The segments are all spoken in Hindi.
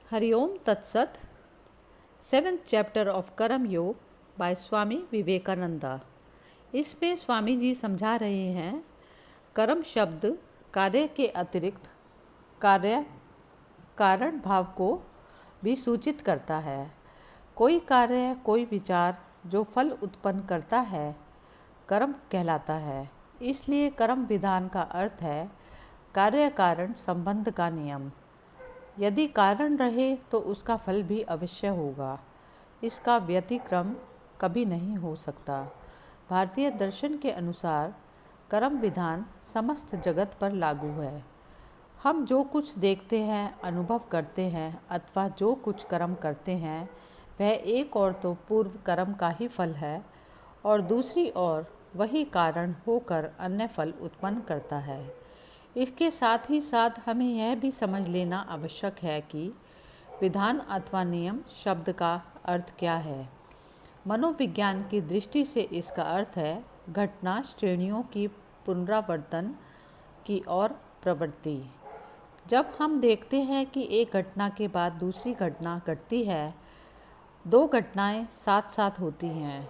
हरिओम तत्सत। सेवेंथ चैप्टर ऑफ कर्म योग बाय स्वामी विवेकानंदा। इसमें स्वामी जी समझा रहे हैं कर्म शब्द कार्य के अतिरिक्त कार्य कारण भाव को भी सूचित करता है। कोई कार्य, कोई विचार जो फल उत्पन्न करता है कर्म कहलाता है। इसलिए कर्म विधान का अर्थ है कार्य कारण संबंध का नियम। यदि कारण रहे तो उसका फल भी अवश्य होगा। इसका व्यतिक्रम कभी नहीं हो सकता। भारतीय दर्शन के अनुसार कर्म विधान समस्त जगत पर लागू है। हम जो कुछ देखते हैं, अनुभव करते हैं अथवा जो कर्म कर्म करते हैं वह एक और तो पूर्व कर्म का ही फल है और दूसरी ओर वही कारण होकर अन्य फल उत्पन्न करता है। इसके साथ ही साथ हमें यह भी समझ लेना आवश्यक है कि विधान अथवा नियम शब्द का अर्थ क्या है। मनोविज्ञान की दृष्टि से इसका अर्थ है घटना श्रेणियों की पुनरावर्तन की ओर प्रवृत्ति। जब हम देखते हैं कि एक घटना के बाद दूसरी घटना घटती है, दो घटनाएं साथ साथ होती हैं,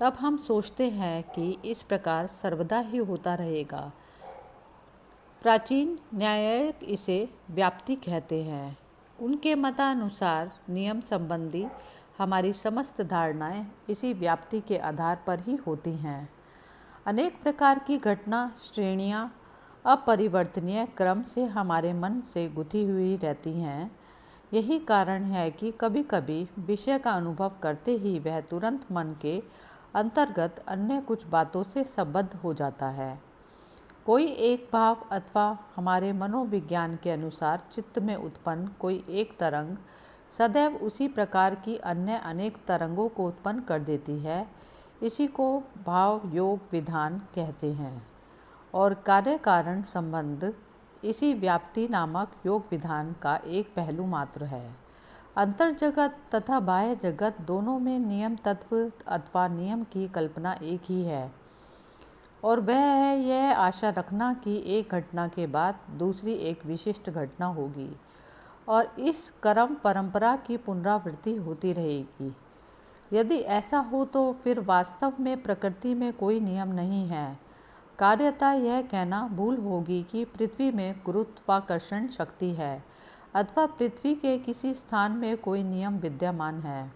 तब हम सोचते हैं कि इस प्रकार सर्वदा ही होता रहेगा। प्राचीन न्यायिक इसे व्याप्ति कहते हैं। उनके मतानुसार नियम संबंधी हमारी समस्त धारणाएं इसी व्याप्ति के आधार पर ही होती हैं। अनेक प्रकार की घटना श्रेणियां अपरिवर्तनीय क्रम से हमारे मन से गुथी हुई रहती हैं। यही कारण है कि कभी कभी विषय का अनुभव करते ही वह तुरंत मन के अंतर्गत अन्य कुछ बातों से संबद्ध हो जाता है। कोई एक भाव अथवा हमारे मनोविज्ञान के अनुसार चित्त में उत्पन्न कोई एक तरंग सदैव उसी प्रकार की अन्य अनेक तरंगों को उत्पन्न कर देती है। इसी को भाव योग विधान कहते हैं और कार्य कारण संबंध इसी व्याप्ति नामक योग विधान का एक पहलू मात्र है। अंतर जगत तथा बाह्य जगत दोनों में नियम तत्व अथवा नियम की कल्पना एक ही है और वह है यह आशा रखना कि एक घटना के बाद दूसरी एक विशिष्ट घटना होगी और इस कर्म परंपरा की पुनरावृत्ति होती रहेगी। यदि ऐसा हो तो फिर वास्तव में प्रकृति में कोई नियम नहीं है। कार्यता यह कहना भूल होगी कि पृथ्वी में गुरुत्वाकर्षण शक्ति है अथवा पृथ्वी के किसी स्थान में कोई नियम विद्यमान है।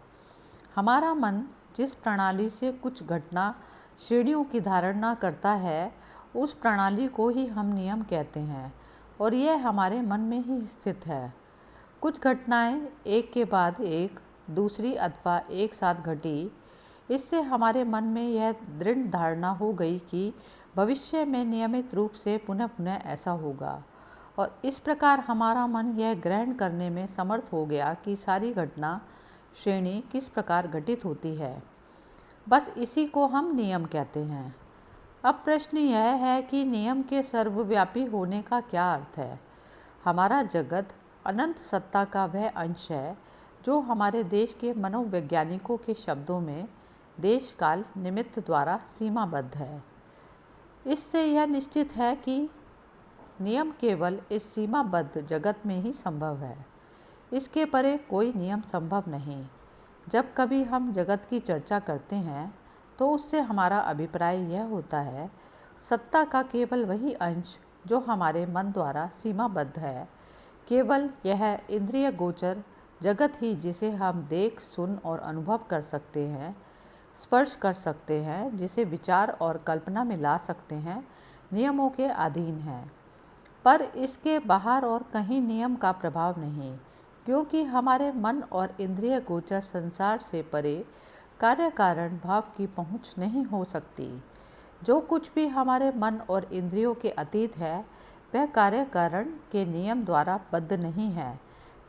हमारा मन जिस प्रणाली से कुछ घटना श्रेणियों की धारणा करता है उस प्रणाली को ही हम नियम कहते हैं और यह हमारे मन में ही स्थित है। कुछ घटनाएं एक के बाद एक दूसरी अथवा एक साथ घटी। इससे हमारे मन में यह दृढ़ धारणा हो गई कि भविष्य में नियमित रूप से पुनः पुनः ऐसा होगा और इस प्रकार हमारा मन यह ग्रहण करने में समर्थ हो गया कि सारी घटना श्रेणी किस प्रकार घटित होती है। बस इसी को हम नियम कहते हैं। अब प्रश्न यह है कि नियम के सर्वव्यापी होने का क्या अर्थ है। हमारा जगत अनंत सत्ता का वह अंश है जो हमारे देश के मनोवैज्ञानिकों के शब्दों में देश काल निमित्त द्वारा सीमाबद्ध है। इससे यह निश्चित है कि नियम केवल इस सीमाबद्ध जगत में ही संभव है। इसके परे कोई नियम संभव नहीं। जब कभी हम जगत की चर्चा करते हैं तो उससे हमारा अभिप्राय यह होता है सत्ता का केवल वही अंश जो हमारे मन द्वारा सीमाबद्ध है। केवल यह इंद्रिय गोचर जगत ही जिसे हम देख सुन और अनुभव कर सकते हैं, स्पर्श कर सकते हैं, जिसे विचार और कल्पना में ला सकते हैं, नियमों के अधीन है। पर इसके बाहर और कहीं नियम का प्रभाव नहीं, क्योंकि हमारे मन और इंद्रिय गोचर संसार से परे कार्य कारण भाव की पहुँच नहीं हो सकती। जो कुछ भी हमारे मन और इंद्रियों के अतीत है वह कार्य कारण के नियम द्वारा बद्ध नहीं है,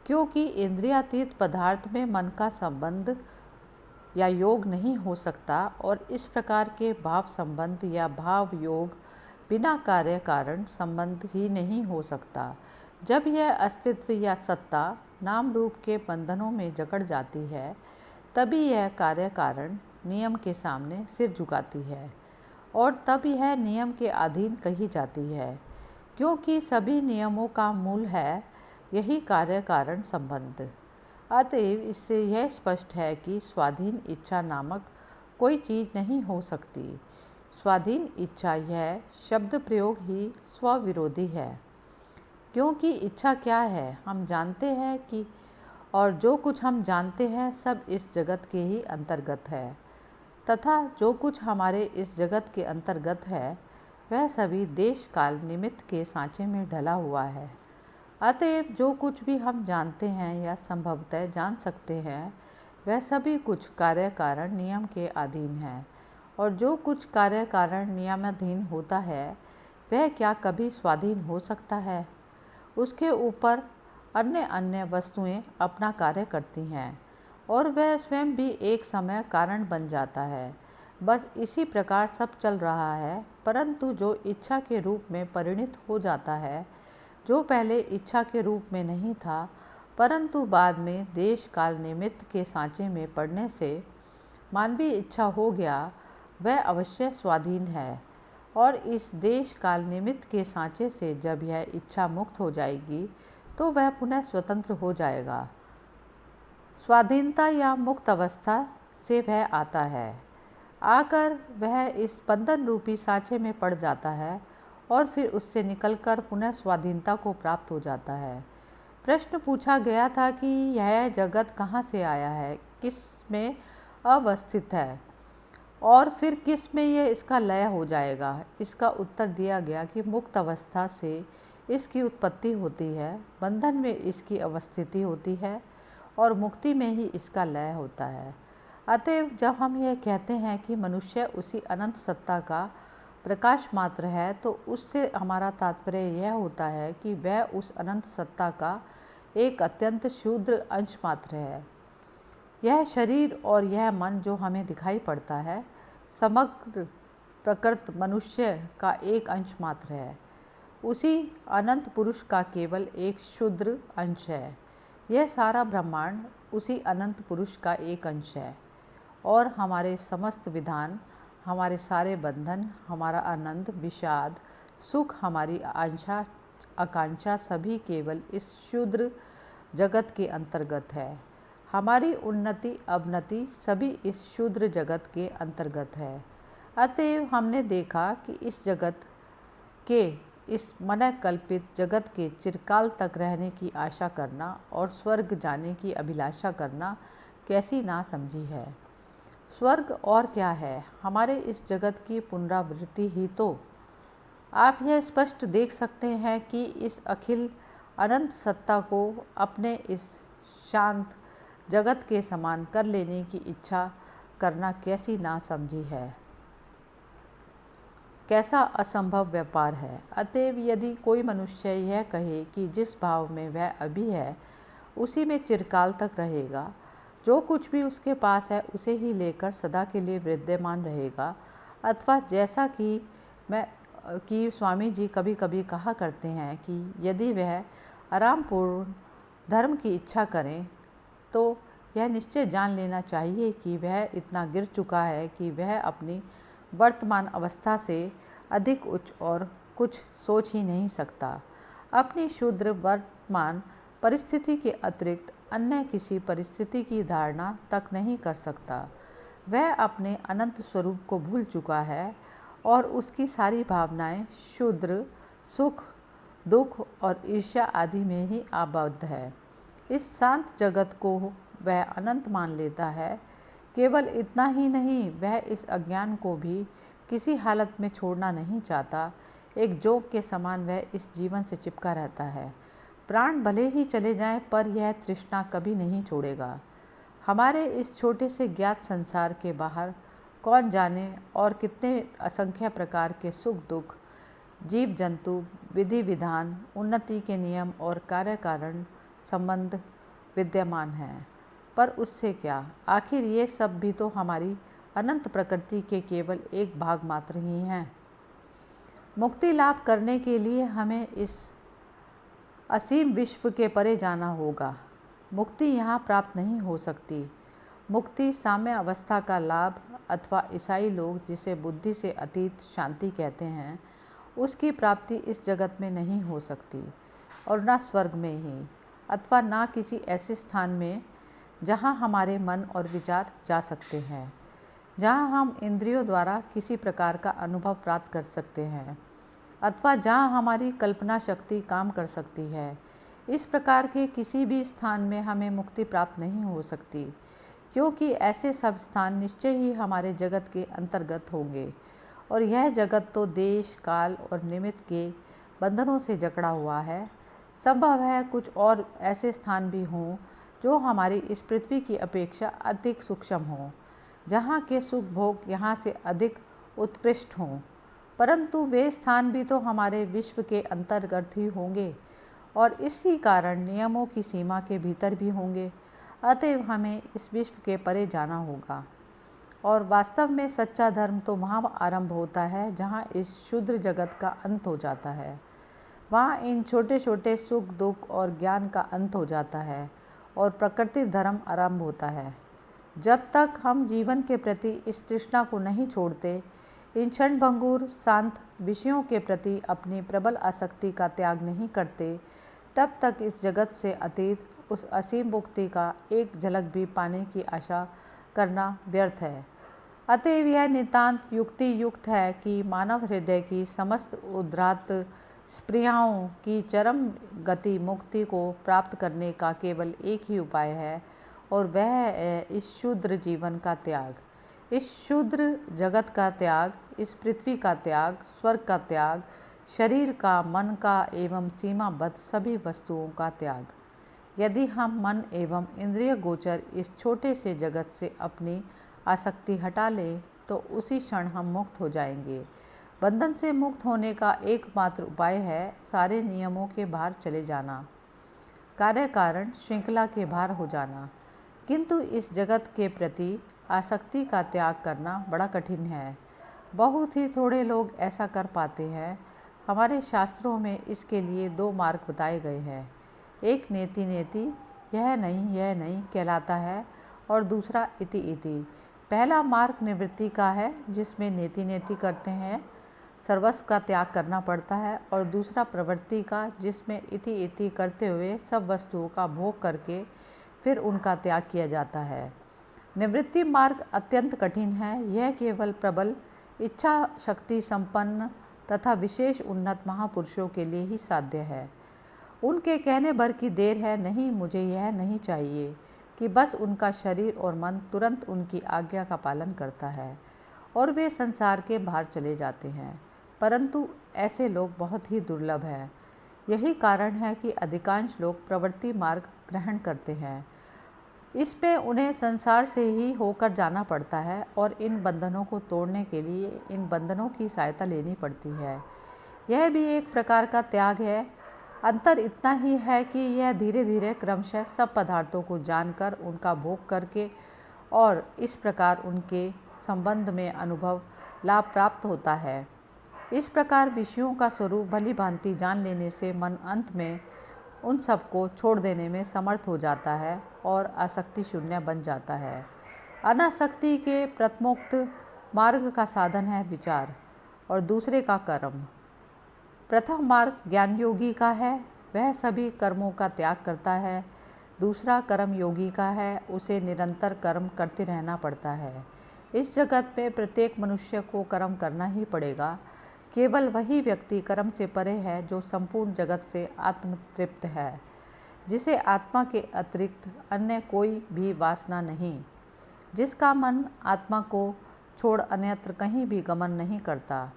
क्योंकि इंद्रियातीत पदार्थ में मन का संबंध या योग नहीं हो सकता और इस प्रकार के भाव संबंध या भाव योग बिना कार्य कारण संबंध ही नहीं हो सकता। जब यह अस्तित्व या सत्ता नाम रूप के बंधनों में जकड़ जाती है तभी यह कार्य कारण नियम के सामने सिर झुकाती है और तब यह नियम के अधीन कही जाती है, क्योंकि सभी नियमों का मूल है यही कार्य कारण संबंध। अतएव इससे यह स्पष्ट है कि स्वाधीन इच्छा नामक कोई चीज़ नहीं हो सकती। स्वाधीन इच्छा यह शब्द प्रयोग ही स्वविरोधी है, क्योंकि इच्छा क्या है हम जानते हैं कि, और जो कुछ हम जानते हैं सब इस जगत के ही अंतर्गत है, तथा जो कुछ हमारे इस जगत के अंतर्गत है वह सभी देश काल निमित्त के सांचे में ढला हुआ है। अतएव जो कुछ भी हम जानते हैं या संभवतः जान सकते हैं वह सभी कुछ कार्य कारण नियम के अधीन है, और जो कुछ कार्य कारण नियमाधीन होता है वह क्या कभी स्वाधीन हो सकता है? उसके ऊपर अन्य अन्य वस्तुएं अपना कार्य करती हैं और वह स्वयं भी एक समय कारण बन जाता है। बस इसी प्रकार सब चल रहा है, परंतु जो इच्छा के रूप में परिणित हो जाता है, जो पहले इच्छा के रूप में नहीं था परंतु बाद में देश काल निमित्त के सांचे में पड़ने से मानवीय इच्छा हो गया, वह अवश्य स्वाधीन है। और इस देश काल निमित्त के सांचे से जब यह इच्छा मुक्त हो जाएगी तो वह पुनः स्वतंत्र हो जाएगा। स्वाधीनता या मुक्त अवस्था से वह आता है, आकर वह इस बंधन रूपी सांचे में पड़ जाता है और फिर उससे निकलकर पुनः स्वाधीनता को प्राप्त हो जाता है। प्रश्न पूछा गया था कि यह जगत कहाँ से आया है, किस में अवस्थित है और फिर किस में यह इसका लय हो जाएगा। इसका उत्तर दिया गया कि मुक्त अवस्था से इसकी उत्पत्ति होती है, बंधन में इसकी अवस्थिति होती है और मुक्ति में ही इसका लय होता है। अतएव जब हम यह कहते हैं कि मनुष्य उसी अनंत सत्ता का प्रकाश मात्र है, तो उससे हमारा तात्पर्य यह होता है कि वह उस अनंत सत्ता का एक अत्यंत क्षुद्र अंश मात्र है। यह शरीर और यह मन जो हमें दिखाई पड़ता है समग्र प्रकृत मनुष्य का एक अंश मात्र है, उसी अनंत पुरुष का केवल एक क्षुद्र अंश है। यह सारा ब्रह्मांड उसी अनंत पुरुष का एक अंश है और हमारे समस्त विधान, हमारे सारे बंधन, हमारा आनंद, विषाद, सुख, हमारी आशा आकांक्षा सभी केवल इस क्षुद्र जगत के अंतर्गत है। हमारी उन्नति अवनति सभी इस क्षुद्र जगत के अंतर्गत है। अतएव हमने देखा कि इस जगत के, इस मन कल्पित जगत के चिरकाल तक रहने की आशा करना और स्वर्ग जाने की अभिलाषा करना कैसी ना समझी है। स्वर्ग और क्या है, हमारे इस जगत की पुनरावृत्ति ही तो। आप यह स्पष्ट देख सकते हैं कि इस अखिल अनंत सत्ता को अपने इस शांत जगत के समान कर लेने की इच्छा करना कैसी ना समझी है, कैसा असंभव व्यापार है। अतएव यदि कोई मनुष्य यह कहे कि जिस भाव में वह अभी है उसी में चिरकाल तक रहेगा, जो कुछ भी उसके पास है उसे ही लेकर सदा के लिए विद्यमान रहेगा, अथवा जैसा कि स्वामी जी कभी कभी कहा करते हैं कि यदि वह आरामपूर्ण धर्म की इच्छा करें तो यह निश्चय जान लेना चाहिए कि वह इतना गिर चुका है कि वह अपनी वर्तमान अवस्था से अधिक उच्च और कुछ सोच ही नहीं सकता। अपनी क्षुद्र वर्तमान परिस्थिति के अतिरिक्त अन्य किसी परिस्थिति की धारणा तक नहीं कर सकता। वह अपने अनंत स्वरूप को भूल चुका है और उसकी सारी भावनाएं क्षुद्र सुख, दुख और ईर्ष्या आदि में ही आबद्ध है। इस शांत जगत को वह अनंत मान लेता है। केवल इतना ही नहीं, वह इस अज्ञान को भी किसी हालत में छोड़ना नहीं चाहता। एक जोग के समान वह इस जीवन से चिपका रहता है। प्राण भले ही चले जाएं, पर यह तृष्णा कभी नहीं छोड़ेगा। हमारे इस छोटे से ज्ञात संसार के बाहर कौन जाने और कितने असंख्य प्रकार के सुख दुख, जीव जंतु, विधि विधान, उन्नति के नियम और कार्य कारण संबंध विद्यमान हैं। पर उससे क्या, आखिर ये सब भी तो हमारी अनंत प्रकृति के केवल एक भाग मात्र ही हैं। मुक्ति लाभ करने के लिए हमें इस असीम विश्व के परे जाना होगा। मुक्ति यहाँ प्राप्त नहीं हो सकती। मुक्ति साम्य अवस्था का लाभ अथवा ईसाई लोग जिसे बुद्धि से अतीत शांति कहते हैं, उसकी प्राप्ति इस जगत में नहीं हो सकती और न स्वर्ग में ही, अथवा ना किसी ऐसे स्थान में जहाँ हमारे मन और विचार जा सकते हैं, जहाँ हम इंद्रियों द्वारा किसी प्रकार का अनुभव प्राप्त कर सकते हैं, अथवा जहाँ हमारी कल्पना शक्ति काम कर सकती है। इस प्रकार के किसी भी स्थान में हमें मुक्ति प्राप्त नहीं हो सकती, क्योंकि ऐसे सब स्थान निश्चय ही हमारे जगत के अंतर्गत होंगे, और यह जगत तो देश, काल और निमित्त के बंधनों से जकड़ा हुआ है। संभव है कुछ और ऐसे स्थान भी हों जो हमारी इस पृथ्वी की अपेक्षा अधिक सूक्ष्म हों, जहाँ के सुख भोग यहाँ से अधिक उत्कृष्ट हों, परंतु वे स्थान भी तो हमारे विश्व के अंतर्गत ही होंगे और इसी कारण नियमों की सीमा के भीतर भी होंगे। अतएव हमें इस विश्व के परे जाना होगा। और वास्तव में सच्चा धर्म तो वहाँ आरंभ होता है जहाँ इस क्षुद्र जगत का अंत हो जाता है। वहाँ इन छोटे छोटे सुख दुख और ज्ञान का अंत हो जाता है और प्रकृति धर्म आरंभ होता है। जब तक हम जीवन के प्रति इस तृष्णा को नहीं छोड़ते, इन क्षणभंगुर शांत विषयों के प्रति अपनी प्रबल आसक्ति का त्याग नहीं करते, तब तक इस जगत से अतीत उस असीम मुक्ति का एक झलक भी पाने की आशा करना व्यर्थ है। अतएव यह नितांत युक्ति युक्त है कि मानव हृदय की समस्त उद्रात स्पृहाओं की चरम गति मुक्ति को प्राप्त करने का केवल एक ही उपाय है, और वह है इस क्षुद्र जीवन का त्याग, इस क्षुद्र जगत का त्याग, इस पृथ्वी का त्याग, स्वर्ग का त्याग, शरीर का, मन का एवं सीमाबद्ध सभी वस्तुओं का त्याग। यदि हम मन एवं इंद्रिय गोचर इस छोटे से जगत से अपनी आसक्ति हटा लें तो उसी क्षण हम मुक्त हो जाएंगे। बंधन से मुक्त होने का एकमात्र उपाय है सारे नियमों के बाहर चले जाना, कार्य कारण श्रृंखला के बाहर हो जाना। किंतु इस जगत के प्रति आसक्ति का त्याग करना बड़ा कठिन है। बहुत ही थोड़े लोग ऐसा कर पाते हैं। हमारे शास्त्रों में इसके लिए दो मार्ग बताए गए हैं। एक नेति नेति, यह नहीं कहलाता है, और दूसरा इति इति। पहला मार्ग निवृत्ति का है, जिसमें नेति नेति करते हैं सर्वस्व का त्याग करना पड़ता है, और दूसरा प्रवृत्ति का, जिसमें इति इति करते हुए सब वस्तुओं का भोग करके फिर उनका त्याग किया जाता है। निवृत्ति मार्ग अत्यंत कठिन है। यह केवल प्रबल इच्छा शक्ति संपन्न तथा विशेष उन्नत महापुरुषों के लिए ही साध्य है। उनके कहने भर की देर है, नहीं मुझे यह नहीं चाहिए, कि बस उनका शरीर और मन तुरंत उनकी आज्ञा का पालन करता है और वे संसार के बाहर चले जाते हैं। परंतु ऐसे लोग बहुत ही दुर्लभ हैं। यही कारण है कि अधिकांश लोग प्रवृत्ति मार्ग ग्रहण करते हैं। इसमें उन्हें संसार से ही होकर जाना पड़ता है और इन बंधनों को तोड़ने के लिए इन बंधनों की सहायता लेनी पड़ती है। यह भी एक प्रकार का त्याग है। अंतर इतना ही है कि यह धीरे धीरे क्रमशः सब पदार्थों को जानकर उनका भोग करके और इस प्रकार उनके संबंध में अनुभव लाभ प्राप्त होता है। इस प्रकार विषयों का स्वरूप भली भांति जान लेने से मन अंत में उन सबको छोड़ देने में समर्थ हो जाता है और आसक्ति शून्य बन जाता है। अनासक्ति के प्रथमोक्त मार्ग का साधन है विचार और दूसरे का कर्म। प्रथम मार्ग ज्ञान योगी का है, वह सभी कर्मों का त्याग करता है। दूसरा कर्म योगी का है, उसे निरंतर कर्म करते रहना पड़ता है। इस जगत में प्रत्येक मनुष्य को कर्म करना ही पड़ेगा। केवल वही व्यक्ति कर्म से परे है जो संपूर्ण जगत से आत्मतृप्त है, जिसे आत्मा के अतिरिक्त अन्य कोई भी वासना नहीं, जिसका मन आत्मा को छोड़ अन्यत्र कहीं भी गमन नहीं करता,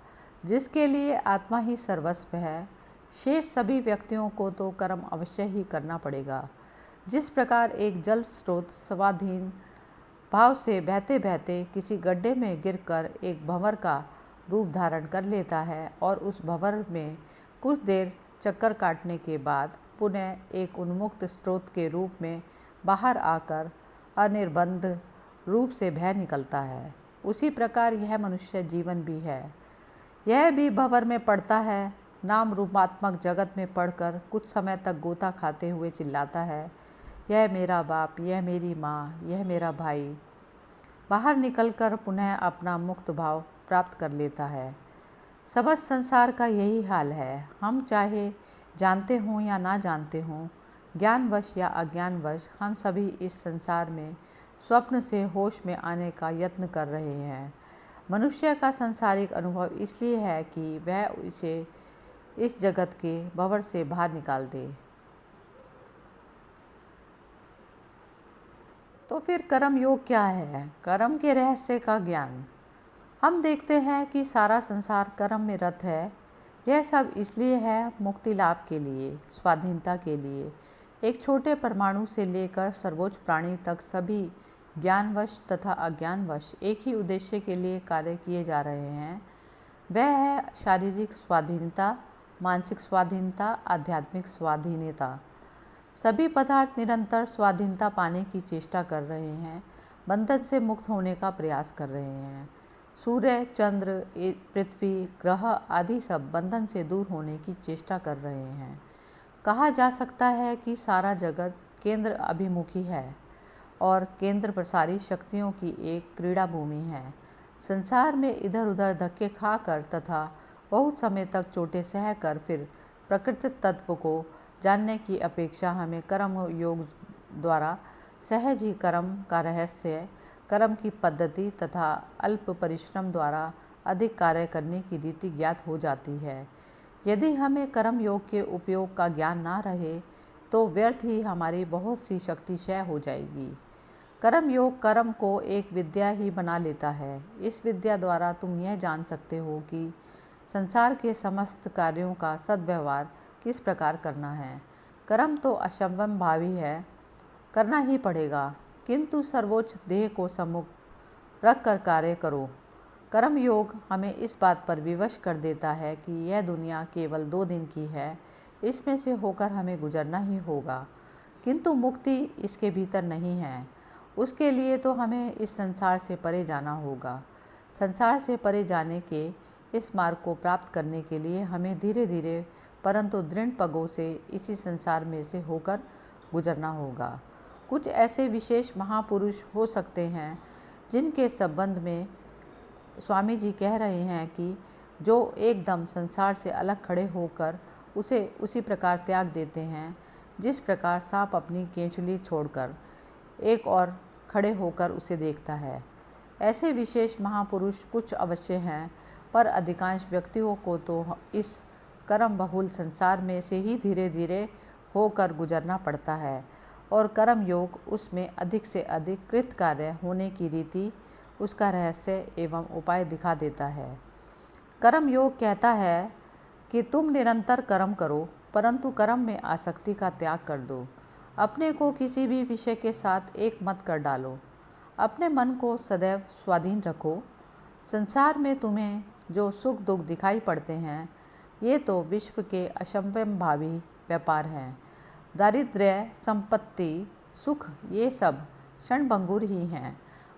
जिसके लिए आत्मा ही सर्वस्व है। शेष सभी व्यक्तियों को तो कर्म अवश्य ही करना पड़ेगा। जिस प्रकार एक जल स्रोत स्वाधीन भाव से बहते बहते किसी गड्ढे में गिरकर एक भंवर का रूप धारण कर लेता है और उस भंवर में कुछ देर चक्कर काटने के बाद पुनः एक उन्मुक्त स्रोत के रूप में बाहर आकर अनिर्बंध रूप से बह निकलता है, उसी प्रकार यह मनुष्य जीवन भी है। यह भी भंवर में पड़ता है, नाम रूपात्मक जगत में पड़कर कुछ समय तक गोता खाते हुए चिल्लाता है, यह मेरा बाप, यह मेरी माँ, यह मेरा भाई। बाहर निकलकर पुनः अपना मुक्त भाव प्राप्त कर लेता है। समस्त संसार का यही हाल है। हम चाहे जानते हों या ना जानते हों, ज्ञानवश या अज्ञानवश हम सभी इस संसार में स्वप्न से होश में आने का यत्न कर रहे हैं। मनुष्य का सांसारिक अनुभव इसलिए है कि वह इसे इस जगत के भंवर से बाहर निकाल दे। तो फिर कर्म योग क्या है? कर्म के रहस्य का ज्ञान। हम देखते हैं कि सारा संसार कर्म में रत है। यह सब इसलिए है मुक्ति लाभ के लिए, स्वाधीनता के लिए। एक छोटे परमाणु से लेकर सर्वोच्च प्राणी तक सभी ज्ञानवश तथा अज्ञानवश एक ही उद्देश्य के लिए कार्य किए जा रहे हैं। वह है शारीरिक स्वाधीनता, मानसिक स्वाधीनता, आध्यात्मिक स्वाधीनता। सभी पदार्थ निरंतर स्वाधीनता पाने की चेष्टा कर रहे हैं, बंधन से मुक्त होने का प्रयास कर रहे हैं। सूर्य, चंद्र, पृथ्वी, ग्रह आदि सब बंधन से दूर होने की चेष्टा कर रहे हैं। कहा जा सकता है कि सारा जगत केंद्र अभिमुखी है और केंद्र प्रसारी शक्तियों की एक क्रीड़ा भूमि है। संसार में इधर उधर धक्के खाकर तथा बहुत समय तक चोटें सहकर फिर प्रकृति तत्व को जानने की अपेक्षा हमें कर्म योग द्वारा सहज ही कर्म का रहस्य, कर्म की पद्धति तथा अल्प परिश्रम द्वारा अधिक कार्य करने की रीति ज्ञात हो जाती है। यदि हमें कर्म योग के उपयोग का ज्ञान ना रहे तो व्यर्थ ही हमारी बहुत सी शक्ति क्षय हो जाएगी। कर्म योग कर्म को एक विद्या ही बना लेता है। इस विद्या द्वारा तुम यह जान सकते हो कि संसार के समस्त कार्यों का सद्व्यवहार किस प्रकार करना है। कर्म तो असंभवभावी है, करना ही पड़ेगा, किंतु सर्वोच्च ध्येय को सम्मुख रख कर कार्य करो। कर्म योग हमें इस बात पर विवश कर देता है कि यह दुनिया केवल 2 दिन की है, इसमें से होकर हमें गुजरना ही होगा, किंतु मुक्ति इसके भीतर नहीं है। उसके लिए तो हमें इस संसार से परे जाना होगा। संसार से परे जाने के इस मार्ग को प्राप्त करने के लिए हमें धीरे धीरे परंतु दृढ़ पगों से इसी संसार में से होकर गुजरना होगा। कुछ ऐसे विशेष महापुरुष हो सकते हैं जिनके संबंध में स्वामी जी कह रहे हैं कि जो एकदम संसार से अलग खड़े होकर उसे उसी प्रकार त्याग देते हैं जिस प्रकार सांप अपनी केंचुली छोड़कर एक और खड़े होकर उसे देखता है। ऐसे विशेष महापुरुष कुछ अवश्य हैं, पर अधिकांश व्यक्तियों को तो इस कर्म बहुल संसार में से ही धीरे धीरे होकर गुजरना पड़ता है और कर्म योग उसमें अधिक से अधिक कृत कार्य होने की रीति, उसका रहस्य एवं उपाय दिखा देता है। कर्म योग कहता है कि तुम निरंतर कर्म करो, परंतु कर्म में आसक्ति का त्याग कर दो। अपने को किसी भी विषय के साथ एक मत कर डालो। अपने मन को सदैव स्वाधीन रखो। संसार में तुम्हें जो सुख दुख दिखाई पड़ते हैं, ये तो विश्व के असंभवभावी व्यापार हैं। दारिद्र्य, संपत्ति, सुख, ये सब क्षणभंगुर ही हैं।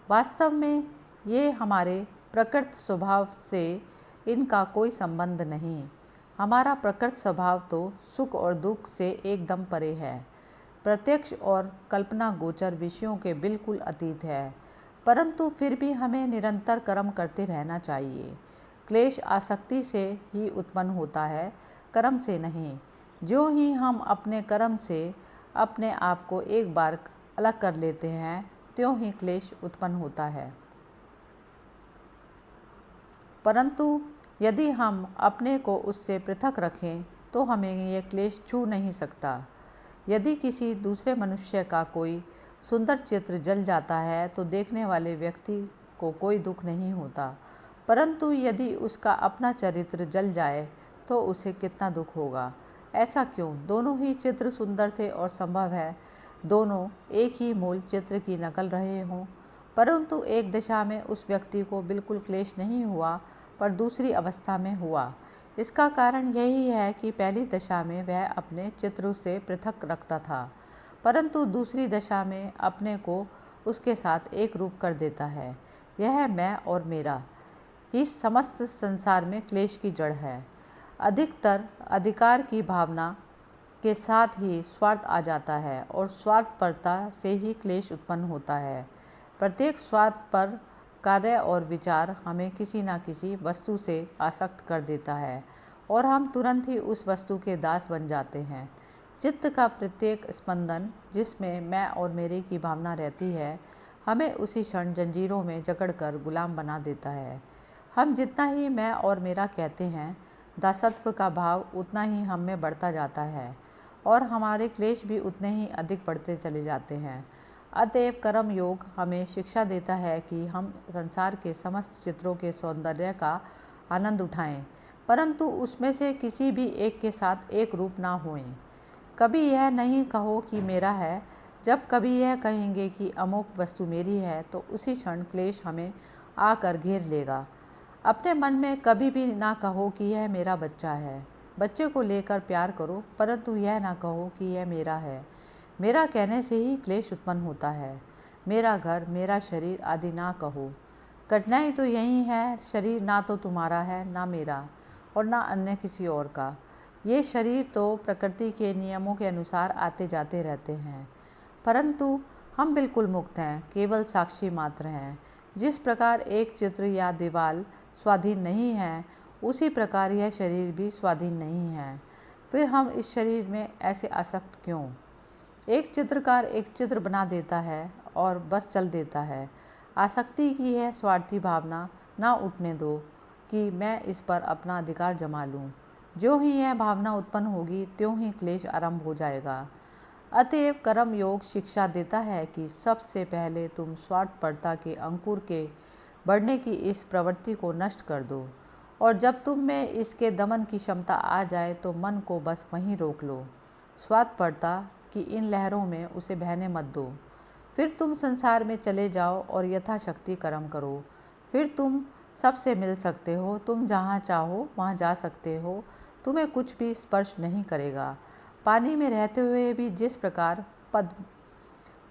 वास्तव में ये हमारे प्रकृत स्वभाव से इनका कोई संबंध नहीं। हमारा प्रकृत स्वभाव तो सुख और दुख से एकदम परे है, प्रत्यक्ष और कल्पना गोचर विषयों के बिल्कुल अतीत है। परंतु फिर भी हमें निरंतर कर्म करते रहना चाहिए। क्लेश आसक्ति से ही उत्पन्न होता है, कर्म से नहीं। जो ही हम अपने कर्म से अपने आप को एक बार अलग कर लेते हैं, त्यों ही क्लेश उत्पन्न होता है। परंतु यदि हम अपने को उससे पृथक रखें तो हमें यह क्लेश छू नहीं सकता। यदि किसी दूसरे मनुष्य का कोई सुंदर चित्र जल जाता है तो देखने वाले व्यक्ति को कोई दुख नहीं होता, परंतु यदि उसका अपना चरित्र जल जाए तो उसे कितना दुख होगा। ऐसा क्यों? दोनों ही चित्र सुंदर थे और संभव है दोनों एक ही मूल चित्र की नकल रहे हों, परंतु एक दशा में उस व्यक्ति को बिल्कुल क्लेश नहीं हुआ, पर दूसरी अवस्था में हुआ। इसका कारण यही है कि पहली दशा में वह अपने चित्रों से पृथक रखता था, परंतु दूसरी दशा में अपने को उसके साथ एक रूप कर देता है। यह मैं और मेरा ही समस्त संसार में क्लेश की जड़ है। अधिकतर अधिकार की भावना के साथ ही स्वार्थ आ जाता है और स्वार्थपरता से ही क्लेश उत्पन्न होता है। प्रत्येक स्वार्थ पर कार्य और विचार हमें किसी न किसी वस्तु से आसक्त कर देता है और हम तुरंत ही उस वस्तु के दास बन जाते हैं। चित्त का प्रत्येक स्पंदन जिसमें मैं और मेरे की भावना रहती है, हमें उसी क्षण जंजीरों में जकड़कर गुलाम बना देता है। हम जितना ही मैं और मेरा कहते हैं, दासत्व का भाव उतना ही हम में बढ़ता जाता है और हमारे क्लेश भी उतने ही अधिक बढ़ते चले जाते हैं। अतएव कर्म योग हमें शिक्षा देता है कि हम संसार के समस्त चित्रों के सौंदर्य का आनंद उठाएं, परंतु उसमें से किसी भी एक के साथ एक रूप ना होएं। कभी यह नहीं कहो कि मेरा है। जब कभी यह कहेंगे कि अमुक वस्तु मेरी है, तो उसी क्षण क्लेश हमें आकर घेर लेगा। अपने मन में कभी भी ना कहो कि यह मेरा बच्चा है। बच्चे को लेकर प्यार करो, परंतु यह ना कहो कि यह मेरा है। मेरा कहने से ही क्लेश उत्पन्न होता है। मेरा घर, मेरा शरीर आदि ना कहो। कठिनाई तो यही है, शरीर ना तो तुम्हारा है, ना मेरा और ना अन्य किसी और का। ये शरीर तो प्रकृति के नियमों के अनुसार आते जाते रहते हैं, परंतु हम बिल्कुल मुक्त हैं, केवल साक्षी मात्र हैं। जिस प्रकार एक चित्र या दीवार स्वाधीन नहीं है, उसी प्रकार यह शरीर भी स्वाधीन नहीं है। फिर हम इस शरीर में ऐसे आसक्त क्यों? एक चित्रकार एक चित्र बना देता है और बस चल देता है। आसक्ति की यह स्वार्थी भावना ना उठने दो कि मैं इस पर अपना अधिकार जमा लूं। जो ही यह भावना उत्पन्न होगी, त्यों ही क्लेश आरंभ हो जाएगा। अतएव कर्म योग शिक्षा देता है कि सबसे पहले तुम स्वार्थपरता के अंकुर के बढ़ने की इस प्रवृत्ति को नष्ट कर दो, और जब तुम में इसके दमन की क्षमता आ जाए तो मन को बस वहीं रोक लो। स्वार्थपरता की इन लहरों में उसे बहने मत दो। फिर तुम संसार में चले जाओ और यथाशक्ति कर्म करो। फिर तुम सबसे मिल सकते हो, तुम जहाँ चाहो वहाँ जा सकते हो, तुम्हें कुछ भी स्पर्श नहीं करेगा। पानी में रहते हुए भी जिस प्रकार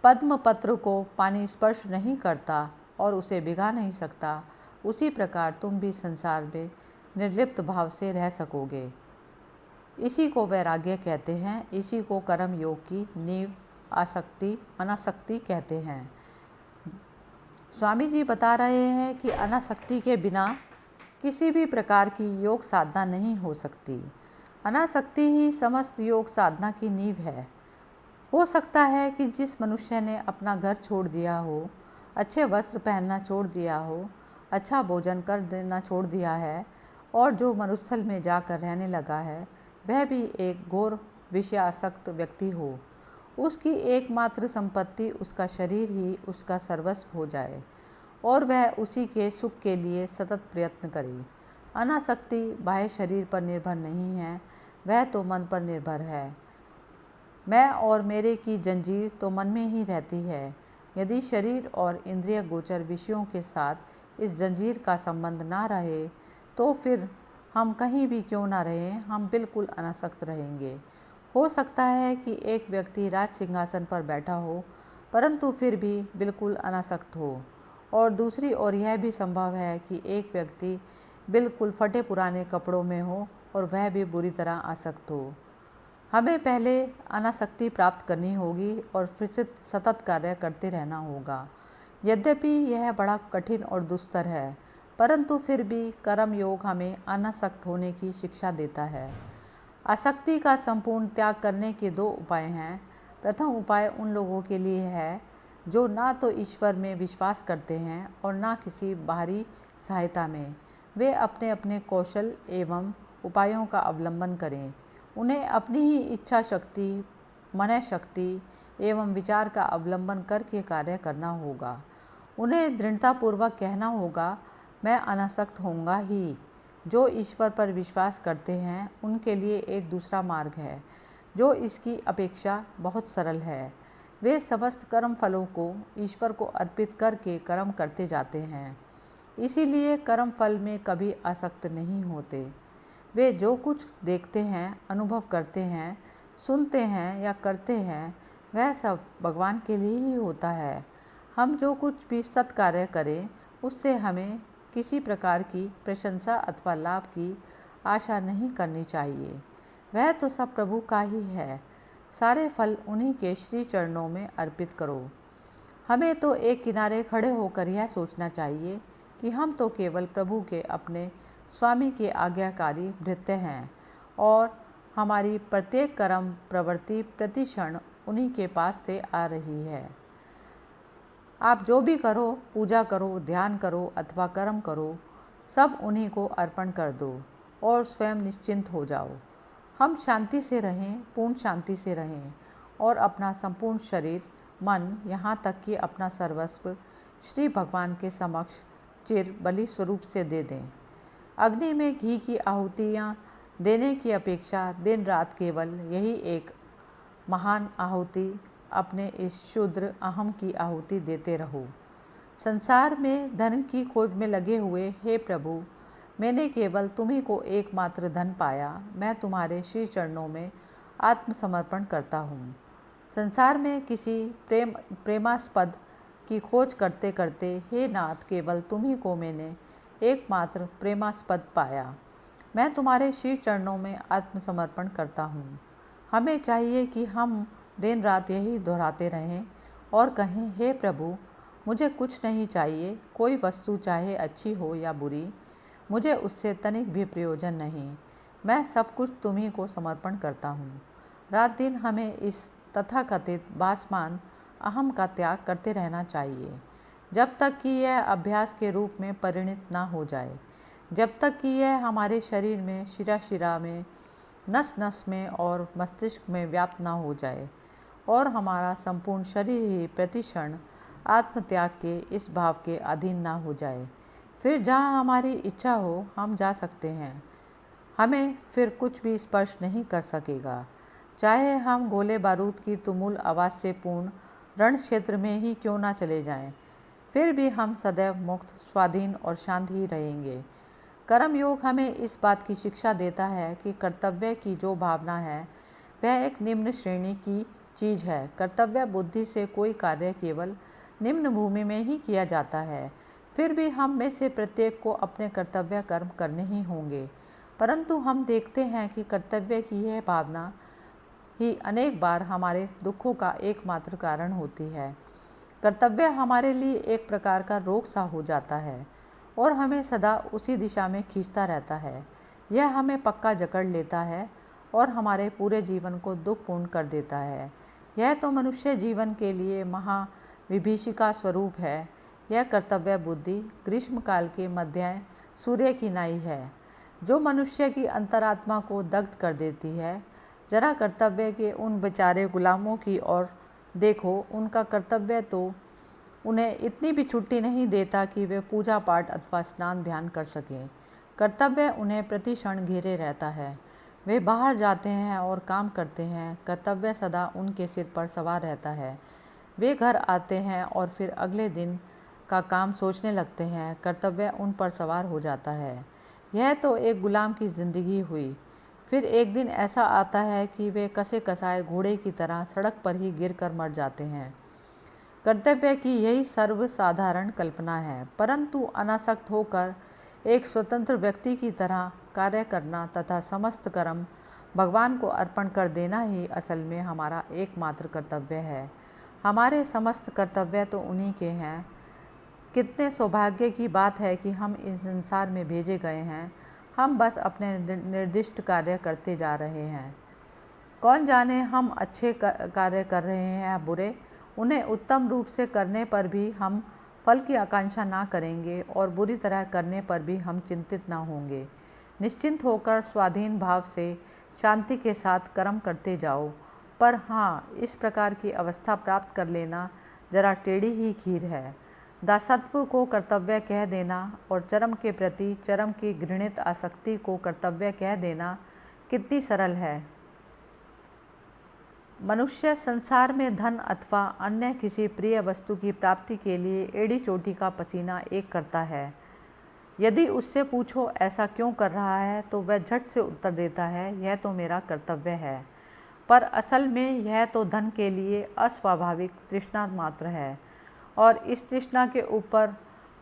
पद्म पत्र को पानी स्पर्श नहीं करता और उसे भिगा नहीं सकता, उसी प्रकार तुम भी संसार में निर्लिप्त भाव से रह सकोगे। इसी को वैराग्य कहते हैं। इसी को कर्म योग की नींव आसक्ति अनासक्ति कहते हैं। स्वामी जी बता रहे हैं कि अनासक्ति के बिना किसी भी प्रकार की योग साधना नहीं हो सकती। अनासक्ति ही समस्त योग साधना की नींव है। हो सकता है कि जिस मनुष्य ने अपना घर छोड़ दिया हो, अच्छे वस्त्र पहनना छोड़ दिया हो, अच्छा भोजन कर देना छोड़ दिया है और जो मरुस्थल में जाकर रहने लगा है, वह भी एक घोर विषयासक्त व्यक्ति हो। उसकी एकमात्र संपत्ति उसका शरीर ही उसका सर्वस्व हो जाए और वह उसी के सुख के लिए सतत प्रयत्न करे। अनासक्ति बाह्य शरीर पर निर्भर नहीं है, वह तो मन पर निर्भर है। मैं और मेरे की जंजीर तो मन में ही रहती है। यदि शरीर और इंद्रिय गोचर विषयों के साथ इस जंजीर का संबंध ना रहे, तो फिर हम कहीं भी क्यों ना रहें, हम बिल्कुल अनासक्त रहेंगे। हो सकता है कि एक व्यक्ति राज सिंहासन पर बैठा हो, परंतु फिर भी बिल्कुल अनासक्त हो, और दूसरी ओर यह भी संभव है कि एक व्यक्ति बिल्कुल फटे पुराने कपड़ों में हो और वह भी बुरी तरह आसक्त हो। हमें पहले अनासक्ति प्राप्त करनी होगी और फिर से सतत कार्य करते रहना होगा। यद्यपि यह बड़ा कठिन और दुस्तर है, परंतु फिर भी कर्म योग हमें अनासक्त होने की शिक्षा देता है। आसक्ति का संपूर्ण त्याग करने के दो उपाय हैं। प्रथम उपाय उन लोगों के लिए है जो ना तो ईश्वर में विश्वास करते हैं और ना किसी बाहरी सहायता में। वे अपने अपने कौशल एवं उपायों का अवलंबन करें। उन्हें अपनी ही इच्छा शक्ति, मन शक्ति एवं विचार का अवलंबन करके कार्य करना होगा। उन्हें दृढ़तापूर्वक कहना होगा, मैं अनासक्त होऊंगा ही। जो ईश्वर पर विश्वास करते हैं उनके लिए एक दूसरा मार्ग है जो इसकी अपेक्षा बहुत सरल है। वे समस्त कर्म फलों को ईश्वर को अर्पित करके कर्म करते जाते हैं, इसीलिए कर्म फल में कभी आसक्त नहीं होते। वे जो कुछ देखते हैं, अनुभव करते हैं, सुनते हैं या करते हैं, वह सब भगवान के लिए ही होता है। हम जो कुछ भी सत्कार्य करें, उससे हमें किसी प्रकार की प्रशंसा अथवा लाभ की आशा नहीं करनी चाहिए। वह तो सब प्रभु का ही है। सारे फल उन्हीं के श्री चरणों में अर्पित करो। हमें तो एक किनारे खड़े होकर यह सोचना चाहिए कि हम तो केवल प्रभु के अपने स्वामी के आज्ञाकारी भृत्य हैं और हमारी प्रत्येक कर्म प्रवृत्ति प्रति क्षण उन्हीं के पास से आ रही है। आप जो भी करो, पूजा करो, ध्यान करो अथवा कर्म करो, सब उन्हीं को अर्पण कर दो और स्वयं निश्चिंत हो जाओ। हम शांति से रहें, पूर्ण शांति से रहें और अपना संपूर्ण शरीर, मन, यहाँ तक कि अपना सर्वस्व श्री भगवान के समक्ष चिर बलि स्वरूप से दे दें। अग्नि में घी की आहुतियाँ देने की अपेक्षा दिन रात केवल यही एक महान आहुति, अपने इस शुद्र अहम की आहुति देते रहो। संसार में धन की खोज में लगे हुए, हे प्रभु, मैंने केवल तुम्ही को एकमात्र धन पाया। मैं तुम्हारे श्री चरणों में आत्मसमर्पण करता हूँ। संसार में किसी प्रेमास्पद की खोज करते करते, हे नाथ, केवल तुम्ही को मैंने एकमात्र प्रेमास्पद पाया। मैं तुम्हारे श्री चरणों में आत्मसमर्पण करता हूँ। हमें चाहिए कि हम दिन रात यही दोहराते रहें और कहें, हे प्रभु, मुझे कुछ नहीं चाहिए, कोई वस्तु चाहे अच्छी हो या बुरी, मुझे उससे तनिक भी प्रयोजन नहीं। मैं सब कुछ तुम्ही को समर्पण करता हूँ। रात दिन हमें इस तथाकथित भासमान अहम का त्याग करते रहना चाहिए, जब तक कि यह अभ्यास के रूप में परिणित ना हो जाए, जब तक कि यह हमारे शरीर में, शिरा शिरा में, नस नस में और मस्तिष्क में व्याप्त ना हो जाए और हमारा संपूर्ण शरीर ही प्रतिक्षण आत्मत्याग के इस भाव के अधीन ना हो जाए। फिर जहाँ हमारी इच्छा हो हम जा सकते हैं। हमें फिर कुछ भी स्पर्श नहीं कर सकेगा, चाहे हम गोले बारूद की तुमुल आवाज़ से पूर्ण रण क्षेत्र में ही क्यों ना चले जाएं, फिर भी हम सदैव मुक्त, स्वाधीन और शांत ही रहेंगे। कर्म योग हमें इस बात की शिक्षा देता है कि कर्तव्य की जो भावना है वह एक निम्न श्रेणी की चीज़ है। कर्तव्य बुद्धि से कोई कार्य केवल निम्न भूमि में ही किया जाता है। फिर भी हम में से प्रत्येक को अपने कर्तव्य कर्म करने ही होंगे, परंतु हम देखते हैं कि कर्तव्य की यह भावना ही अनेक बार हमारे दुखों का एकमात्र कारण होती है। कर्तव्य हमारे लिए एक प्रकार का रोग सा हो जाता है और हमें सदा उसी दिशा में खींचता रहता है। यह हमें पक्का जकड़ लेता है और हमारे पूरे जीवन को दुखपूर्ण कर देता है। यह तो मनुष्य जीवन के लिए महाविभीषिका स्वरूप है। यह कर्तव्य बुद्धि ग्रीष्मकाल के मध्य सूर्य की नाई है, जो मनुष्य की अंतरात्मा को दग्ध कर देती है। जरा कर्तव्य के उन बेचारे गुलामों की ओर देखो, उनका कर्तव्य तो उन्हें इतनी भी छुट्टी नहीं देता कि वे पूजा पाठ अथवा स्नान ध्यान कर सकें। कर्तव्य उन्हें प्रति क्षण घेरे रहता है। वे बाहर जाते हैं और काम करते हैं, कर्तव्य सदा उनके सिर पर सवार रहता है। वे घर आते हैं और फिर अगले दिन का काम सोचने लगते हैं, कर्तव्य उन पर सवार हो जाता है। यह तो एक गुलाम की ज़िंदगी हुई। फिर एक दिन ऐसा आता है कि वे कसे कसाए घोड़े की तरह सड़क पर ही गिर कर मर जाते हैं। कर्तव्य की यही सर्वसाधारण कल्पना है, परंतु अनासक्त होकर एक स्वतंत्र व्यक्ति की तरह कार्य करना तथा समस्त कर्म भगवान को अर्पण कर देना ही असल में हमारा एकमात्र कर्तव्य है। हमारे समस्त कर्तव्य तो उन्हीं के हैं। कितने सौभाग्य की बात है कि हम इस संसार में भेजे गए हैं। हम बस अपने निर्दिष्ट कार्य करते जा रहे हैं। कौन जाने हम अच्छे कार्य कर रहे हैं या बुरे। उन्हें उत्तम रूप से करने पर भी हम फल की आकांक्षा ना करेंगे और बुरी तरह करने पर भी हम चिंतित ना होंगे। निश्चिंत होकर स्वाधीन भाव से शांति के साथ कर्म करते जाओ। पर हाँ, इस प्रकार की अवस्था प्राप्त कर लेना जरा टेढ़ी ही खीर है। दासत्व को कर्तव्य कह देना और चरम के प्रति चरम की घृणित आसक्ति को कर्तव्य कह देना कितनी सरल है। मनुष्य संसार में धन अथवा अन्य किसी प्रिय वस्तु की प्राप्ति के लिए एड़ी चोटी का पसीना एक करता है। यदि उससे पूछो ऐसा क्यों कर रहा है, तो वह झट से उत्तर देता है, यह तो मेरा कर्तव्य है। पर असल में यह तो धन के लिए अस्वाभाविक तृष्णा मात्र है और इस तृष्णा के ऊपर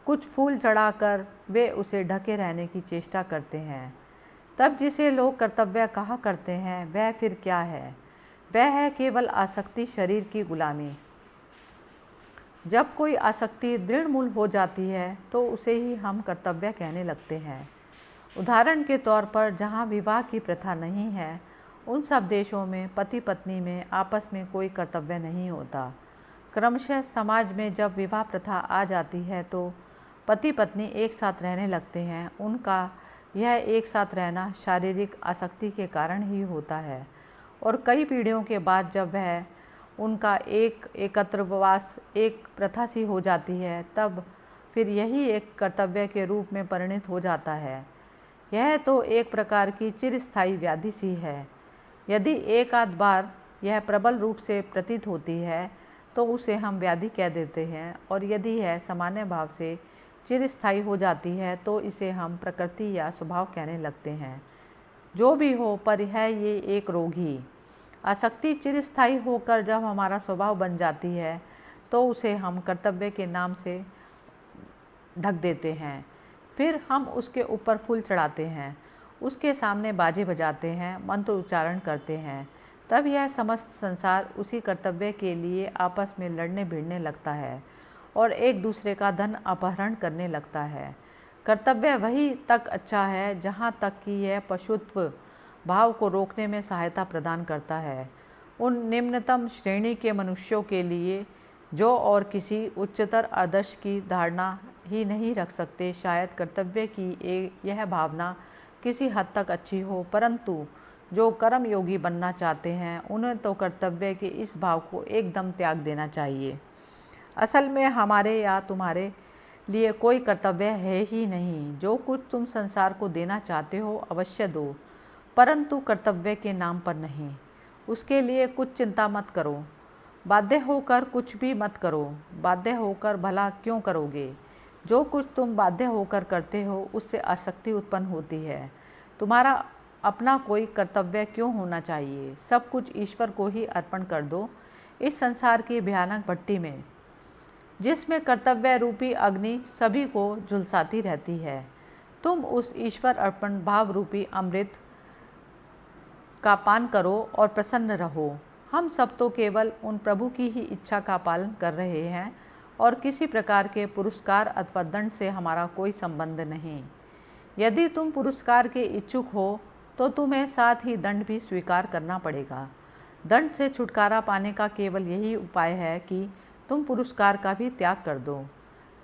कुछ फूल चढ़ाकर वे उसे ढके रहने की चेष्टा करते हैं। तब जिसे लोग कर्तव्य कहा करते हैं वह फिर क्या है? वह है केवल आसक्ति, शरीर की गुलामी। जब कोई आसक्ति दृढ़मूल हो जाती है तो उसे ही हम कर्तव्य कहने लगते हैं। उदाहरण के तौर पर, जहाँ विवाह की प्रथा नहीं है उन सब देशों में पति पत्नी में आपस में कोई कर्तव्य नहीं होता। क्रमशः समाज में जब विवाह प्रथा आ जाती है तो पति पत्नी एक साथ रहने लगते हैं। उनका यह एक साथ रहना शारीरिक आसक्ति के कारण ही होता है और कई पीढ़ियों के बाद जब वह उनका एक एकत्रवास एक प्रथा सी हो जाती है तब फिर यही एक कर्तव्य के रूप में परिणित हो जाता है। यह तो एक प्रकार की चिरस्थायी व्याधि सी है। यदि एक आध बार यह प्रबल रूप से प्रतीत होती है तो उसे हम व्याधि कह देते हैं और यदि यह सामान्य भाव से चिरस्थायी हो जाती है तो इसे हम प्रकृति या स्वभाव कहने लगते हैं। जो भी हो, पर है ये एक रोग ही। आसक्ति चिरस्थायी होकर जब हमारा स्वभाव बन जाती है तो उसे हम कर्तव्य के नाम से ढक देते हैं। फिर हम उसके ऊपर फूल चढ़ाते हैं, उसके सामने बाजे बजाते हैं, मंत्र उच्चारण करते हैं। तब यह समस्त संसार उसी कर्तव्य के लिए आपस में लड़ने भिड़ने लगता है और एक दूसरे का धन अपहरण करने लगता है। कर्तव्य वही तक अच्छा है जहाँ तक कि यह पशुत्व भाव को रोकने में सहायता प्रदान करता है। उन निम्नतम श्रेणी के मनुष्यों के लिए जो और किसी उच्चतर आदर्श की धारणा ही नहीं रख सकते, शायद कर्तव्य की यह भावना किसी हद तक अच्छी हो, परंतु जो कर्म योगी बनना चाहते हैं उन्हें तो कर्तव्य के इस भाव को एकदम त्याग देना चाहिए। असल में हमारे या तुम्हारे लिए कोई कर्तव्य है ही नहीं। जो कुछ तुम संसार को देना चाहते हो अवश्य दो, परंतु कर्तव्य के नाम पर नहीं। उसके लिए कुछ चिंता मत करो, बाध्य होकर कुछ भी मत करो। बाध्य होकर भला क्यों करोगे? जो कुछ तुम बाध्य होकर करते हो उससे आसक्ति उत्पन्न होती है। तुम्हारा अपना कोई कर्तव्य क्यों होना चाहिए? सब कुछ ईश्वर को ही अर्पण कर दो। इस संसार की भयानक भट्टी में जिसमें कर्तव्य रूपी अग्नि सभी को झुलसाती रहती है, तुम उस ईश्वर अर्पण भाव रूपी अमृत का पान करो और प्रसन्न रहो। हम सब तो केवल उन प्रभु की ही इच्छा का पालन कर रहे हैं और किसी प्रकार के पुरस्कार अथवा दंड से हमारा कोई संबंध नहीं। यदि तुम पुरस्कार के इच्छुक हो तो तुम्हें साथ ही दंड भी स्वीकार करना पड़ेगा। दंड से छुटकारा पाने का केवल यही उपाय है कि तुम पुरस्कार का भी त्याग कर दो।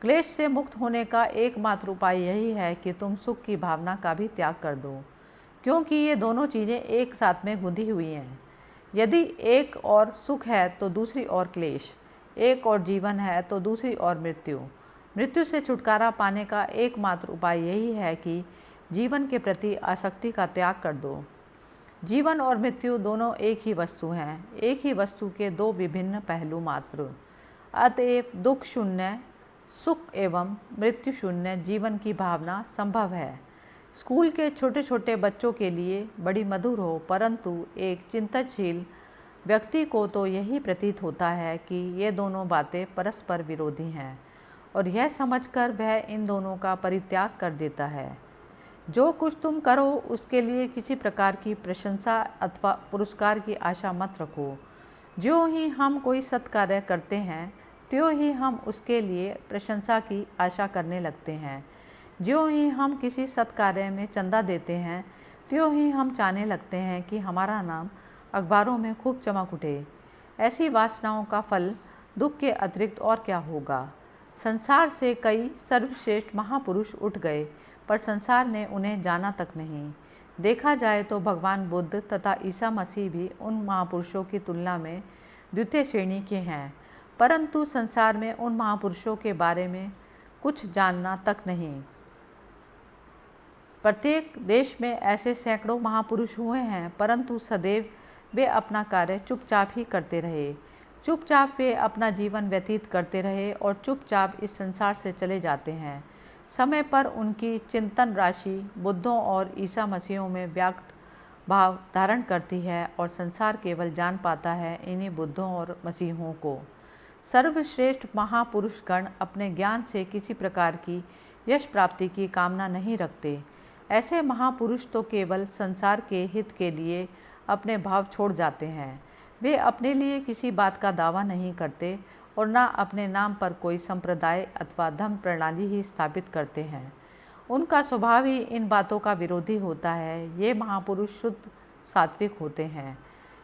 क्लेश से मुक्त होने का एकमात्र उपाय यही है कि तुम सुख की भावना का भी त्याग कर दो, क्योंकि ये दोनों चीज़ें एक साथ में गुंथी हुई हैं। यदि एक और सुख है तो दूसरी ओर क्लेश, एक और जीवन है तो दूसरी ओर मृत्यु। मृत्यु से छुटकारा पाने का एकमात्र उपाय यही है कि जीवन के प्रति आसक्ति का त्याग कर दो। जीवन और मृत्यु दोनों एक ही वस्तु हैं, एक ही वस्तु के दो विभिन्न पहलू मात्र। अतएव दुख शून्य सुख एवं मृत्यु शून्य जीवन की भावना संभव है। स्कूल के छोटे छोटे बच्चों के लिए बड़ी मधुर हो, परंतु एक चिंतनशील व्यक्ति को तो यही प्रतीत होता है कि ये दोनों बातें परस्पर विरोधी हैं और यह समझकर वह इन दोनों का परित्याग कर देता है। जो कुछ तुम करो उसके लिए किसी प्रकार की प्रशंसा अथवा पुरस्कार की आशा मत रखो। ज्यों ही हम कोई सत्कार्य करते हैं त्यों ही हम उसके लिए प्रशंसा की आशा करने लगते हैं। ज्यों ही हम किसी सत्कार्य में चंदा देते हैं त्यों ही हम चाहने लगते हैं कि हमारा नाम अखबारों में खूब चमक उठे। ऐसी वासनाओं का फल दुख के अतिरिक्त और क्या होगा? संसार से कई सर्वश्रेष्ठ महापुरुष उठ गए, पर संसार ने उन्हें जाना तक नहीं। देखा जाए तो भगवान बुद्ध तथा ईसा मसीह भी उन महापुरुषों की तुलना में द्वितीय श्रेणी के हैं, परंतु संसार में उन महापुरुषों के बारे में कुछ जानना तक नहीं। प्रत्येक देश में ऐसे सैकड़ों महापुरुष हुए हैं, परंतु सदैव वे अपना कार्य चुपचाप ही करते रहे। चुपचाप वे अपना जीवन व्यतीत करते रहे और चुपचाप इस संसार से चले जाते हैं। समय पर उनकी चिंतन राशि बुद्धों और ईसा मसीहों में व्याप्त भाव धारण करती है और संसार केवल जान पाता है इन्हीं बुद्धों और मसीहों को। सर्वश्रेष्ठ महापुरुषगण अपने ज्ञान से किसी प्रकार की यश प्राप्ति की कामना नहीं रखते। ऐसे महापुरुष तो केवल संसार के हित के लिए अपने भाव छोड़ जाते हैं। वे अपने लिए किसी बात का दावा नहीं करते और न अपने नाम पर कोई संप्रदाय अथवा धर्म प्रणाली ही स्थापित करते हैं। उनका स्वभाव ही इन बातों का विरोधी होता है। ये महापुरुष शुद्ध सात्विक होते हैं।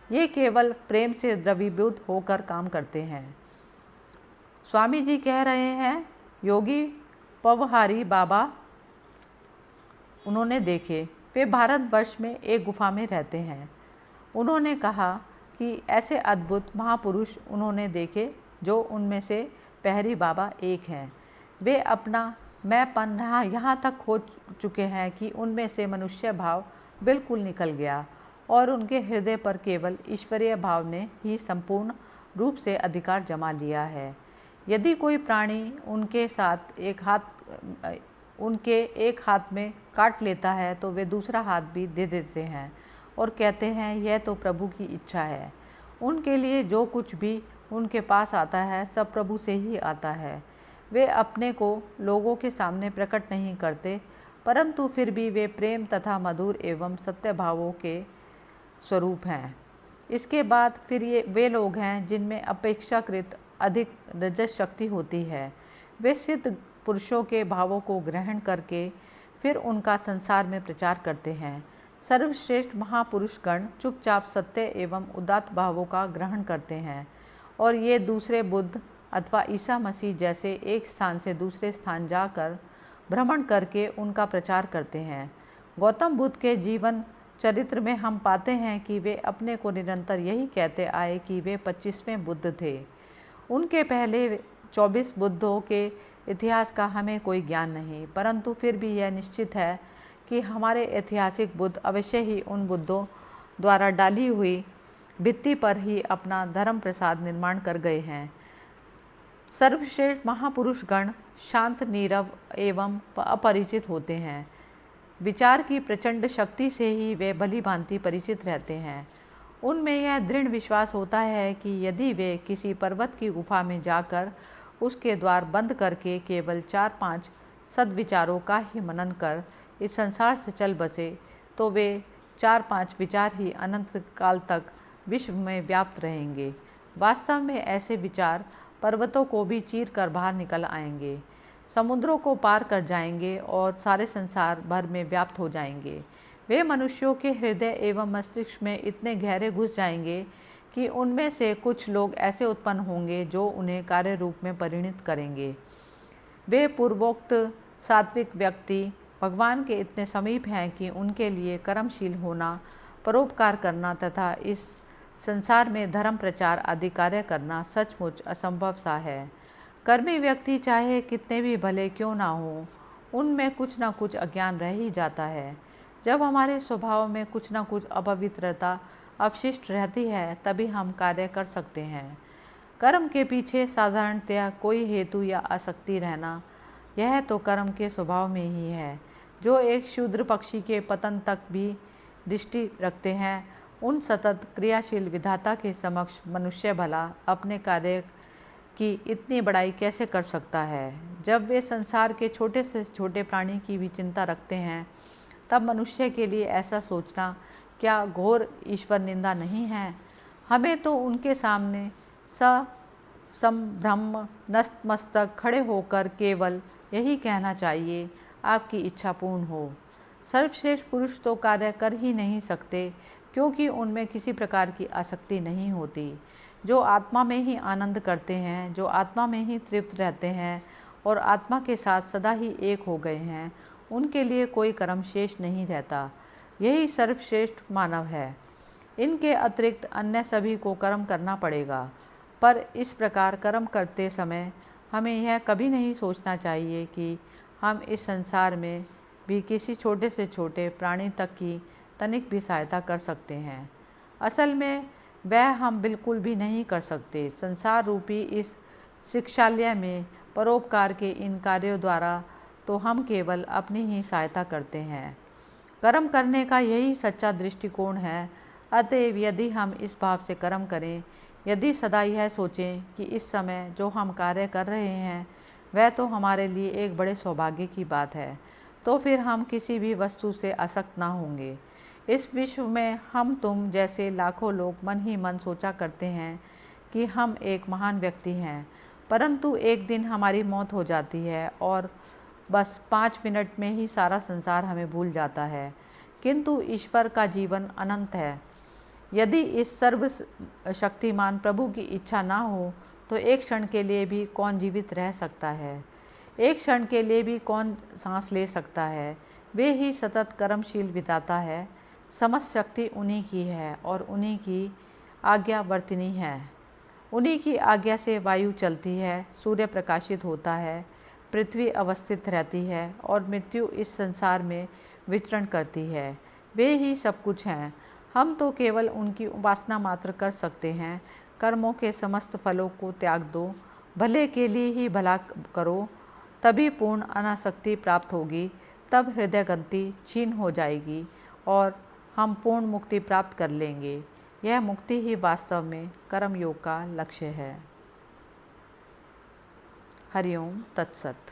ये केवल प्रेम से द्रवीभूत होकर काम करते हैं। स्वामी जी कह रहे हैं, योगी पवहारी बाबा उन्होंने देखे, वे भारतवर्ष में एक गुफा में रहते हैं। उन्होंने कहा कि ऐसे अद्भुत महापुरुष उन्होंने देखे जो उनमें से पहरी बाबा एक हैं। वे अपना मैंपन यहाँ तक खो चुके हैं कि उनमें से मनुष्य भाव बिल्कुल निकल गया और उनके हृदय पर केवल ईश्वरीय भाव ने ही संपूर्ण रूप से अधिकार जमा लिया है। यदि कोई प्राणी उनके एक हाथ में काट लेता है तो वे दूसरा हाथ भी दे देते हैं और कहते हैं, यह तो प्रभु की इच्छा है। उनके लिए जो कुछ भी उनके पास आता है सब प्रभु से ही आता है। वे अपने को लोगों के सामने प्रकट नहीं करते, परंतु फिर भी वे प्रेम तथा मधुर एवं सत्य भावों के स्वरूप हैं। इसके बाद फिर वे लोग हैं जिनमें अपेक्षाकृत अधिक रजस शक्ति होती है। वे सिद्ध पुरुषों के भावों को ग्रहण करके फिर उनका संसार में प्रचार करते हैं। सर्वश्रेष्ठ महापुरुष गण चुपचाप सत्य एवं उदात्त भावों का ग्रहण करते हैं और ये दूसरे बुद्ध अथवा ईसा मसीह जैसे एक स्थान से दूसरे स्थान जाकर भ्रमण करके उनका प्रचार करते हैं। गौतम बुद्ध के जीवन चरित्र में हम पाते हैं कि वे अपने को निरंतर यही कहते आए कि वे 25वें बुद्ध थे। उनके पहले 24 बुद्धों के इतिहास का हमें कोई ज्ञान नहीं, परंतु फिर भी यह निश्चित है कि हमारे ऐतिहासिक बुद्ध अवश्य ही उन बुद्धों द्वारा डाली हुई भित्ति पर ही अपना धर्म प्रसाद निर्माण कर गए हैं। सर्वश्रेष्ठ महापुरुष गण शांत, नीरव एवं अपरिचित होते हैं। विचार की प्रचंड शक्ति से ही वे भली भांति परिचित रहते हैं। उनमें यह दृढ़ विश्वास होता है कि यदि वे किसी पर्वत की गुफा में जाकर उसके द्वार बंद करके केवल 4-5 सद्विचारों का ही मनन कर इस संसार से चल बसे तो वे 4-5 विचार ही अनंत काल तक विश्व में व्याप्त रहेंगे। वास्तव में ऐसे विचार पर्वतों को भी चीर कर बाहर निकल आएंगे, समुद्रों को पार कर जाएंगे और सारे संसार भर में व्याप्त हो जाएंगे। वे मनुष्यों के हृदय एवं मस्तिष्क में इतने गहरे घुस जाएंगे कि उनमें से कुछ लोग ऐसे उत्पन्न होंगे जो उन्हें कार्य रूप में परिणित करेंगे। वे पूर्वोक्त सात्विक व्यक्ति भगवान के इतने समीप हैं कि उनके लिए कर्मशील होना, परोपकार करना तथा इस संसार में धर्म प्रचार आदि कार्य करना सचमुच असंभव सा है। कर्मी व्यक्ति चाहे कितने भी भले क्यों ना हो, उनमें कुछ ना कुछ अज्ञान रह ही जाता है। जब हमारे स्वभाव में कुछ ना कुछ अपवित्रता अवशिष्ट रहती है तभी हम कार्य कर सकते हैं। कर्म के पीछे साधारणतया कोई हेतु या आसक्ति रहना, यह तो कर्म के स्वभाव में ही है। जो एक शूद्र पक्षी के पतन तक भी दृष्टि रखते हैं, उन सतत क्रियाशील विधाता के समक्ष मनुष्य भला अपने कार्य की इतनी बड़ाई कैसे कर सकता है। जब वे संसार के छोटे से छोटे प्राणी की भी चिंता रखते हैं, तब मनुष्य के लिए ऐसा सोचना क्या घोर ईश्वर निंदा नहीं है। हमें तो उनके सामने संभ्रम नतमस्तक खड़े होकर केवल यही कहना चाहिए, आपकी इच्छा पूर्ण हो। सर्वश्रेष्ठ पुरुष तो कार्य कर ही नहीं सकते क्योंकि उनमें किसी प्रकार की आसक्ति नहीं होती। जो आत्मा में ही आनंद करते हैं, जो आत्मा में ही तृप्त रहते हैं और आत्मा के साथ सदा ही एक हो गए हैं, उनके लिए कोई कर्म शेष नहीं रहता। यही सर्वश्रेष्ठ मानव है। इनके अतिरिक्त अन्य सभी को कर्म करना पड़ेगा, पर इस प्रकार कर्म करते समय हमें यह कभी नहीं सोचना चाहिए कि हम इस संसार में भी किसी छोटे से छोटे प्राणी तक की तनिक भी सहायता कर सकते हैं। असल में वह हम बिल्कुल भी नहीं कर सकते। संसार रूपी इस शिक्षालय में परोपकार के इन कार्यों द्वारा तो हम केवल अपनी ही सहायता करते हैं। कर्म करने का यही सच्चा दृष्टिकोण है। अतएव यदि हम इस भाव से कर्म करें, यदि सदा यह सोचें कि इस समय जो हम कार्य कर रहे हैं वह तो हमारे लिए एक बड़े सौभाग्य की बात है, तो फिर हम किसी भी वस्तु से आसक्त ना होंगे। इस विश्व में हम तुम जैसे लाखों लोग मन ही मन सोचा करते हैं कि हम एक महान व्यक्ति हैं, परंतु एक दिन हमारी मौत हो जाती है और बस 5 मिनट में ही सारा संसार हमें भूल जाता है। किंतु ईश्वर का जीवन अनंत है। यदि इस सर्वशक्तिमान प्रभु की इच्छा ना हो तो एक क्षण के लिए भी कौन जीवित रह सकता है, एक क्षण के लिए भी कौन सांस ले सकता है। वे ही सतत कर्मशील विधाता है। समस्त शक्ति उन्हीं की है और उन्हीं की आज्ञावर्तिनी है। उन्हीं की आज्ञा से वायु चलती है, सूर्य प्रकाशित होता है, पृथ्वी अवस्थित रहती है और मृत्यु इस संसार में विचरण करती है। वे ही सब कुछ हैं। हम तो केवल उनकी उपासना मात्र कर सकते हैं। कर्मों के समस्त फलों को त्याग दो, भले के लिए ही भला करो, तभी पूर्ण अनासक्ति प्राप्त होगी। तब हृदय गंती छीन हो जाएगी और हम पूर्ण मुक्ति प्राप्त कर लेंगे। यह मुक्ति ही वास्तव में कर्मयोग का लक्ष्य है। हरिओम तत्सत।